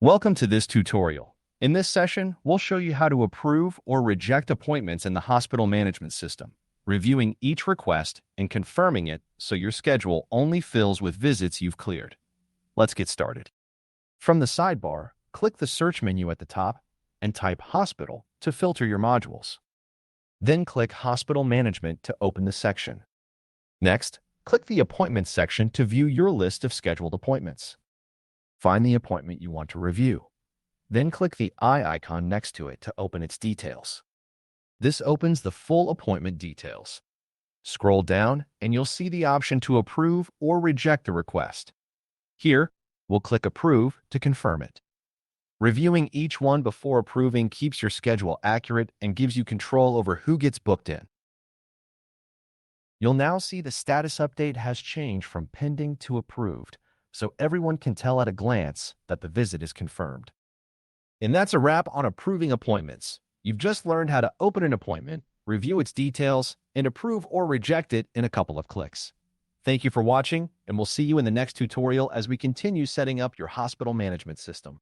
Welcome to this tutorial. In this session, we'll show you how to approve or reject appointments in the hospital management system, reviewing each request and confirming it so your schedule only fills with visits you've cleared. Let's get started. From the sidebar, click the search menu at the top and type Hospital to filter your modules. Then click Hospital Management to open the section. Next, click the Appointments section to view your list of scheduled appointments. Find the appointment you want to review. Then click the eye icon next to it to open its details. This opens the full appointment details. Scroll down and you'll see the option to approve or reject the request. Here, we'll click Approve to confirm it. Reviewing each one before approving keeps your schedule accurate and gives you control over who gets booked in. You'll now see the status update has changed from pending to approved, so everyone can tell at a glance that the visit is confirmed. And that's a wrap on approving appointments. You've just learned how to open an appointment, review its details, and approve or reject it in a couple of clicks. Thank you for watching, and we'll see you in the next tutorial as we continue setting up your hospital management system.